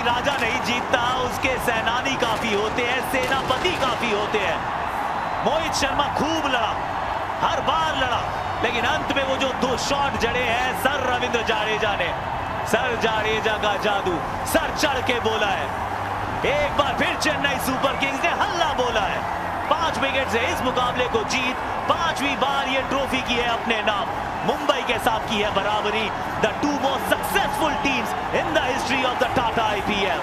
राजा नहीं जीतता, उसके सेनानी काफी होते हैं, सेनापति काफी होते हैं। मोहित शर्मा खूब लड़ा, हर बार लड़ा, लेकिन अंत में वो जो 2 शॉट जड़े हैं, सर रविंद्र जाडेजा ने, सर जाडेजा का जादू, सर चढ़ के बोला है। एक बार फिर चेन्नई सुपर किंग्स ने हल्ला बोला है। 5 विकेट से इस मुकाबले को जीत 5वीं बार ये ट्रॉफी की है अपने नाम। मुंबई के साथ की है बराबरी। The 2 most successful teams in the history of the Tata IPL.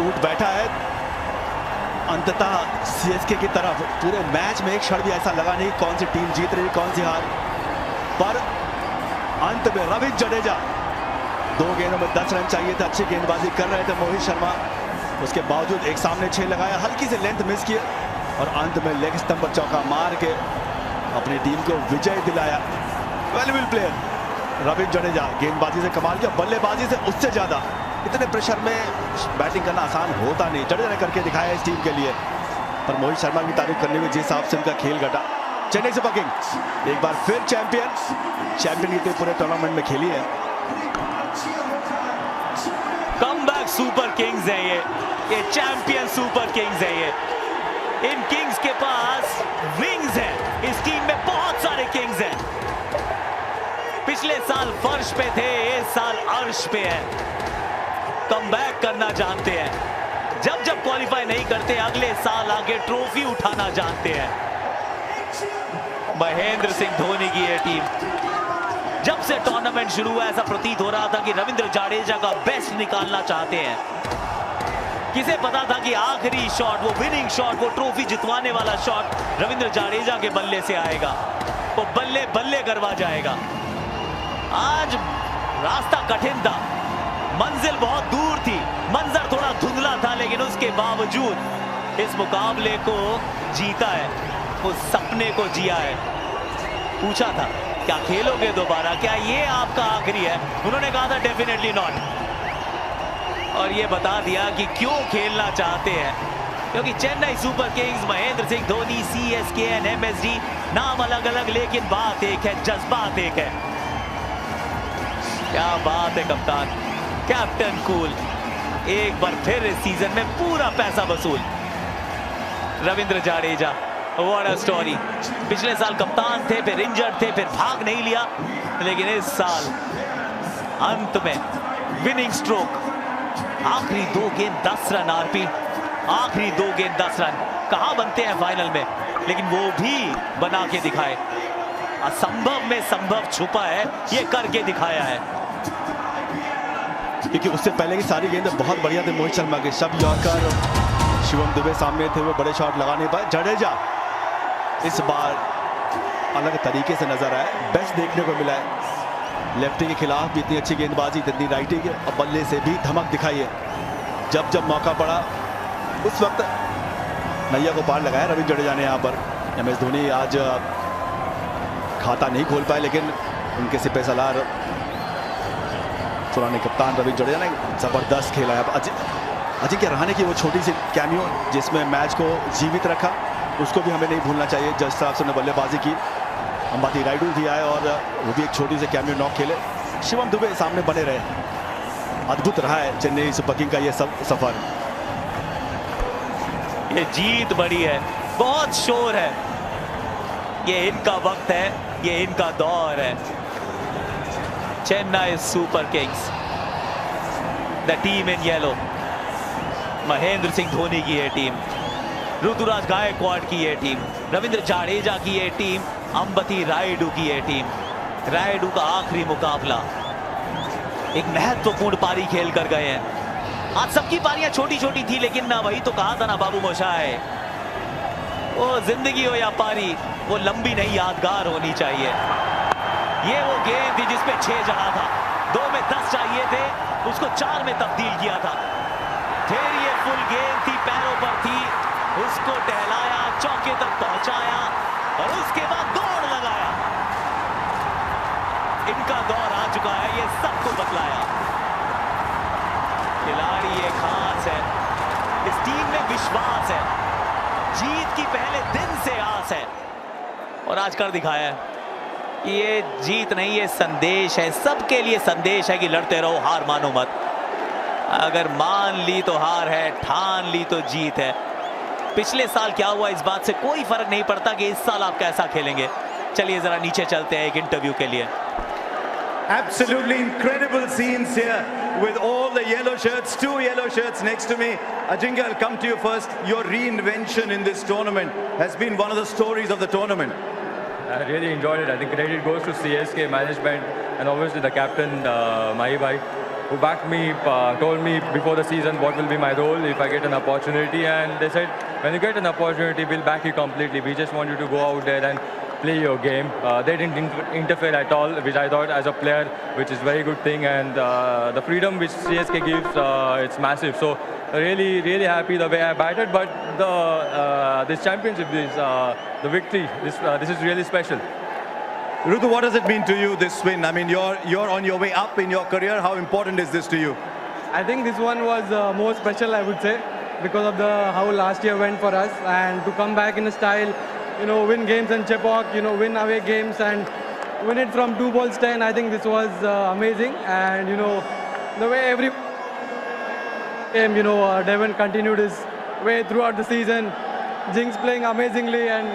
उठ बैठा है अंततः सीएसके की तरफ। पूरे मैच में एक क्षण भी ऐसा लगा नहीं कौन सी टीम जीत रही कौन सी हार, पर अंत में रविंद्र जडेजा 2 गेंदों में 10 रन चाहिए थे, अच्छी गेंदबाजी कर रहे थे मोहित शर्मा, उसके बावजूद एक सामने 6 लगाया, हल्की से लेंथ मिस किए और अंत में लेग स्टंप पर चौका मार के अपनी टीम को विजय दिलाया। वैल्यूएबल प्लेयर रविंद्र जडेजा, गेंदबाजी से कमाल किया, बल्लेबाजी से उससे ज्यादा। इतने प्रेशर में बैटिंग करना आसान होता नहीं, जडेजा ने करके दिखाया इस टीम के लिए। पर मोहित शर्मा की तारीफ करने में जिस हिसाब से उनका खेल घटा। चेन्नई सुपर किंग्स एक बार फिर चैंपियन की पूरे टूर्नामेंट में खेली है। कमबैक सुपर किंग्स है ये चैंपियन सुपर किंग्स है ये। इन किंग्स के पास विंग्स हैं, इस टीम में बहुत सारे किंग्स हैं। पिछले साल फर्श पे थे, इस साल अर्श पे है। कमबैक करना जानते हैं, जब जब क्वालिफाई नहीं करते अगले साल आगे ट्रॉफी उठाना जानते हैं। महेंद्र सिंह धोनी की ये टीम, जब से टूर्नामेंट शुरू हुआ ऐसा प्रतीत हो रहा था कि रविंद्र जाडेजा का बेस्ट निकालना चाहते हैं। किसे पता था कि आखिरी शॉट, वो विनिंग शॉट, वो ट्रॉफी जितवाने वाला शॉट रविंद्र जाडेजा के बल्ले से आएगा, वो बल्ले बल्ले करवा जाएगा। आज रास्ता कठिन था, मंजिल बहुत दूर थी, मंजर थोड़ा धुंधला था, लेकिन उसके बावजूद इस मुकाबले को जीता है, उस सपने को जिया है। पूछा था क्या खेलोगे दोबारा, क्या ये आपका आखिरी है? उन्होंने कहा था डेफिनेटली नॉट, और ये बता दिया कि क्यों खेलना चाहते हैं। क्योंकि Chennai super Kings, Mahendra Singh Dhoni, CSK and MSD, नाम अलग अलग लेकिन बात एक है, जज्बात एक है। क्या बात है कप्तान, कैप्टन कूल, एक बार फिर इस सीजन में पूरा पैसा वसूल। Ravindra Jadeja, what a story. पिछले साल कप्तान थे, फिर इंजर्ड थे, फिर भाग नहीं लिया, लेकिन इस साल अंत में विनिंग स्ट्रोक, आखिरी 2 गेंद 10 रन आरपी, आखिरी 2 गेंद 10 रन कहां बनते हैं फाइनल में, लेकिन वो भी बना के दिखाए। असंभव में संभव छुपा है, ये करके दिखाया है। क्योंकि उससे पहले की सारी गेंदें बहुत बढ़िया थे मोहित शर्मा के, सब यॉर्कर, शिवम दुबे सामने थे, वो बड़े शॉट लगा नहीं पाए। जडेजा इस बार अलग तरीके से नजर आए, बेस्ट देखने को मिला है। लेफ्टी के खिलाफ भी इतनी अच्छी गेंदबाजी, इतनी राइटी के, और बल्ले से भी धमक दिखाई है। जब जब मौका पड़ा उस वक्त नैया को पार लगाया रविंद्र जडेजा ने। यहाँ पर एमएस धोनी आज खाता नहीं खोल पाए, लेकिन उनके सिपह सलार पुराने कप्तान रविंद्र जडेजा ने जबरदस्त खेला है। अजिंक्य रहाणे की वो छोटी सी कैमियो जिसमें मैच को जीवित रखा, उसको भी हमें नहीं भूलना चाहिए। जिस तरह से उन्होंने बल्लेबाजी की, अंबाती रायडू भी आए और वो भी एक छोटी सी कैमियो नॉक खेले। शिवम दुबे सामने बने रहे, अद्भुत रहा है चेन्नई सुपर किंग का ये सब सफर। ये जीत बड़ी है, बहुत शोर है, ये इनका वक्त है, ये इनका दौर है। Chennai super Kings, the team in yellow, Mahendra Singh Dhoni की ये टीम, ऋतुराज गायकवाड़ की ये टीम, रविंद्र जाडेजा की ये टीम, अंबती रायडू की ये टीम। रायडू का आखिरी मुकाबला, एक महत्वपूर्ण पारी खेल कर गए हैं। आज सबकी पारियां छोटी छोटी थी, लेकिन ना वही तो कहा था ना बाबू मोशाय, वो जिंदगी हो या पारी, वो लंबी नहीं यादगार होनी चाहिए। ये वो गेंद थी जिसपे 6 जड़ा था, 2 में 10 चाहिए थे, उसको 4 में तब्दील किया था। फिर ये फुल गेंद थी, पैरों पर थी, उसको टहलाया, चौके तक पहुंचाया और उसके बाद दौड़ लगाया। इनका दौर आ चुका है, ये सबको बतलाया। खिलाड़ी ये खास है, इस टीम में विश्वास है, जीत की पहले दिन से आस है, और आज कर दिखाया है। कि ये जीत नहीं, ये संदेश है, सबके लिए संदेश है कि लड़ते रहो, हार मानो मत। अगर मान ली तो हार है, ठान ली तो जीत है। पिछले साल क्या हुआ इस बात से कोई फर्क नहीं पड़ता कि इस साल आप कैसा खेलेंगे। चलिए जरा नीचे चलते हैं एक इंटरव्यू के लिए। Absolutely incredible scenes here with all the yellow shirts, 2 yellow shirts next to me. Ajinkya, I'll come to you first. Your reinvention in this tournament has been one of the stories of the tournament. I really enjoyed it. I think credit goes to CSK management and obviously the captain, Mahi bhai, who backed me, told me before the season what will be my role if I get an opportunity. And they said, when you get an opportunity, we'll back you completely. We just want you to go out there and play your game. They didn't interfere at all, which I thought as a player, which is very good thing. And the freedom which CSK gives, it's massive. So really, really happy the way I batted. But this championship, the victory, this is really special. Ritu, what does it mean to you, this win? I mean, you're on your way up in your career. How important is this to you? I think this one was more special, I would say, because of how last year went for us, and to come back in a style, win games in Chepauk, win away games and win it from 2 balls 10. I think this was amazing, and the way every game, Devon continued his way throughout the season. Jinx playing amazingly, and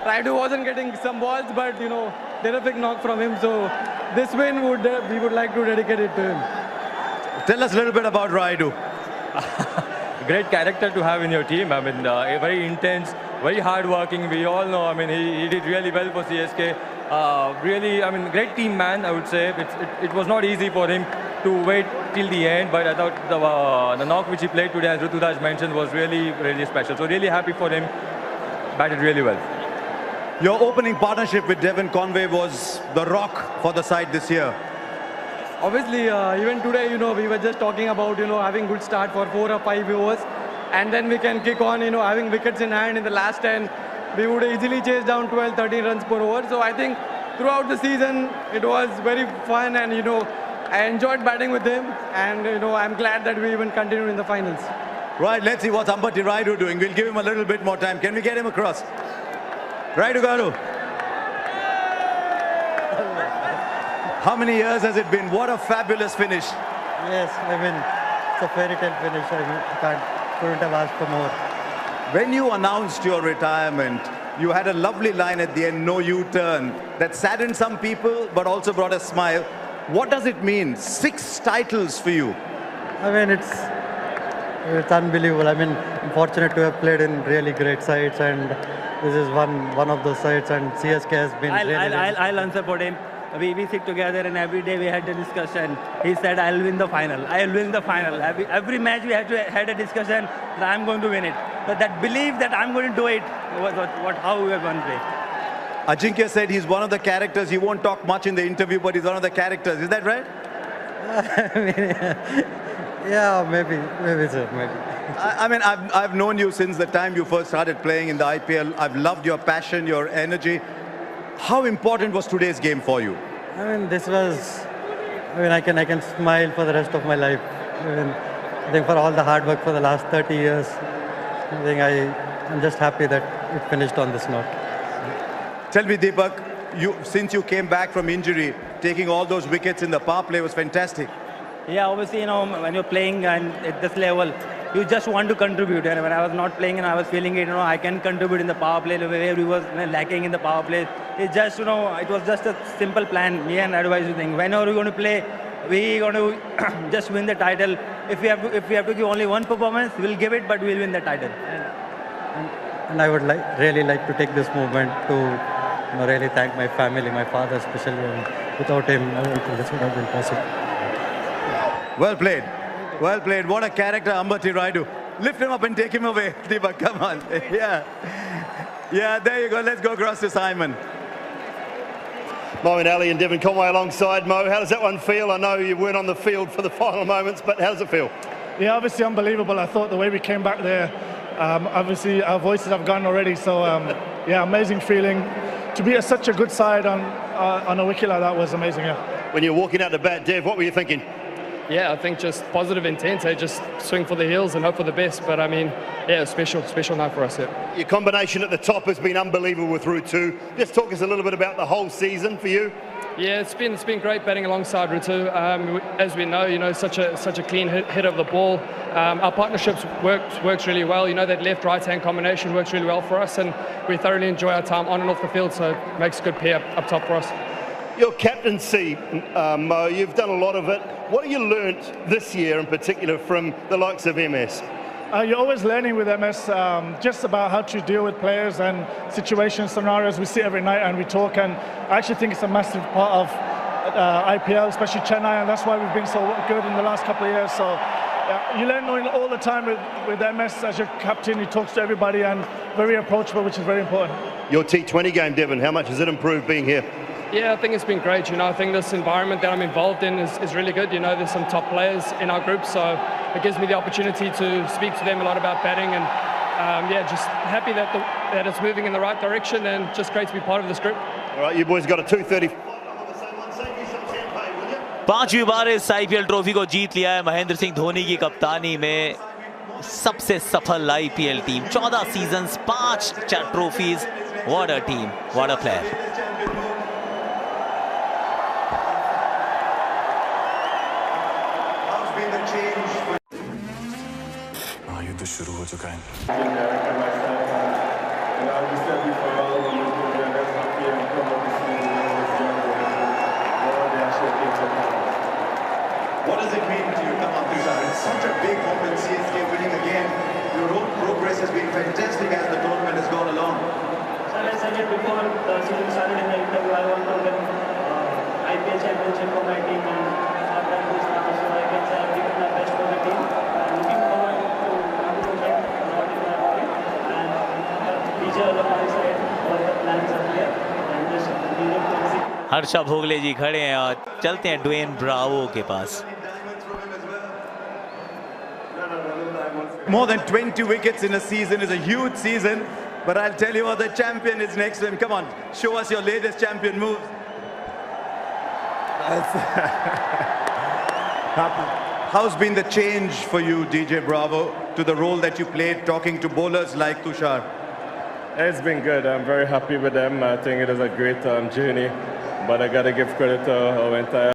Raidu wasn't getting some balls, but terrific knock from him. So this win we would like to dedicate it to him. Tell us a little bit about Raidu. Great character to have in your team. I mean, very intense, very hard-working. We all know. I mean, he did really well for CSK. Really, I mean, great team man. I would say it was not easy for him to wait till the end, but I thought the knock which he played today, as Ruturaj mentioned, was really, really special. So really happy for him. Batted really well. Your opening partnership with Devon Conway was the rock for the side this year. Obviously, even today, we were just talking about, having good start for 4 or 5 overs, and then we can kick on, having wickets in hand in the last 10. We would easily chase down 12, 13 runs per over. So I think throughout the season, it was very fun, and, I enjoyed batting with him, and, I'm glad that we even continued in the finals. Right, let's see what's Ambati Raidu doing. We'll give him a little bit more time. Can we get him across? Raidu Garu. How many years has it been? What a fabulous finish. Yes, I mean, it's a fairy tale finish. Couldn't have asked for more. When you announced your retirement, you had a lovely line at the end, no U-turn, that saddened some people, but also brought a smile. What does it mean? 6 titles for you. I mean, it's unbelievable. I mean, I'm fortunate to have played in really great sides, and this is one of those sides, and CSK has been I'll answer for him. We sit together, and every day we had a discussion. He said, I'll win the final. I'll win the final. Every match we had a discussion that I'm going to win it. But that belief that I'm going to do it was how we were going to play. Ajinkya said he's one of the characters. He won't talk much in the interview, but he's one of the characters. Is that right? Yeah, maybe sir, maybe. I mean, I've known you since the time you first started playing in the IPL. I've loved your passion, your energy. How important was today's game for you? I mean, I can smile for the rest of my life. I think for all the hard work for the last 30 years, I think I'm just happy that it finished on this note. Tell me, Deepak, since you came back from injury, taking all those wickets in the power play was fantastic. Yeah, obviously, when you're playing and at this level, you just want to contribute. And when I was not playing and I was feeling it, I can contribute in the power play where we was lacking in the power play. It just, it was just a simple plan. Me and advice you think, whenever we're going to play, we're going to just win the title. If we have to give only one performance, we'll give it, but we'll win the title. And I would really like to take this moment to really thank my family, my father especially. Without him, I don't think this would have been possible. Well played. Well played. What a character, Ambati Raidu. Lift him up and take him away. Deepak, come on. Yeah. Yeah, there you go. Let's go across to Simon. Moeen Ali and Devon Conway alongside. Mo, how does that one feel? I know you weren't on the field for the final moments, but how does it feel? Yeah, obviously unbelievable. I thought the way we came back there, obviously our voices have gone already. So, yeah, amazing feeling. To be at such a good side on a wicket like that was amazing, yeah. When you're walking out to bat, Dev, what were you thinking? Yeah, I think just positive intent, just swing for the heels and hope for the best. But I mean, yeah, special night for us here. Your combination at the top has been unbelievable with Rutu. Just talk us a little bit about the whole season for you. Yeah, it's been great batting alongside Rutu. As we know, such a clean hit of the ball. Our partnerships works really well. That left-right-hand combination works really well for us, and we thoroughly enjoy our time on and off the field. So it makes a good pair up top for us. Your captaincy, Mo, you've done a lot of it. What have you learnt this year in particular from the likes of MS? You're always learning with MS, just about how to deal with players and situations, scenarios. We see every night and we talk, and I actually think it's a massive part of IPL, especially Chennai, and that's why we've been so good in the last couple of years. So you learn all the time with MS as your captain. He talks to everybody and very approachable, which is very important. Your T20 game, Devon, how much has it improved being here? Yeah, I think it's been great. I think this environment that I'm involved in is really good. There's some top players in our group, so it gives me the opportunity to speak to them a lot about batting, and yeah, just happy that it's moving in the right direction, and just great to be part of this group. All right, you boys got a 230. 5वीं बार इस IPL trophy को जीत लिया है महेंद्र सिंह धोनी की कप्तानी में सबसे सफल IPL team. 14 seasons, 5 trophies. What a team, what a player. युद्ध शुरू हो चुका है। What does it mean to you? Come on, Tushar. It's such a big moment. CSK winning again. Your own progress has been fantastic as the tournament has gone along. Sir, I said it before the season started in the interview. I want to win IPL championship for my team, and I've done this now. So I can say I've given my best for the team. I'm looking forward to improvement, not in my body. And DJ on my side, all the plans are clear. And just need to execute. Harsha Bhogle जी खड़े हैं और चलते हैं Dwayne Bravo के पास। More than 20 wickets in a season is a huge season, but I'll tell you what, the champion is next to him. Come on, show us your latest champion move. How's been the change for you, DJ Bravo, to the role that you played talking to bowlers like Tushar? It's been good. I'm very happy with them. I think it is a great journey, but I got to give credit to our entire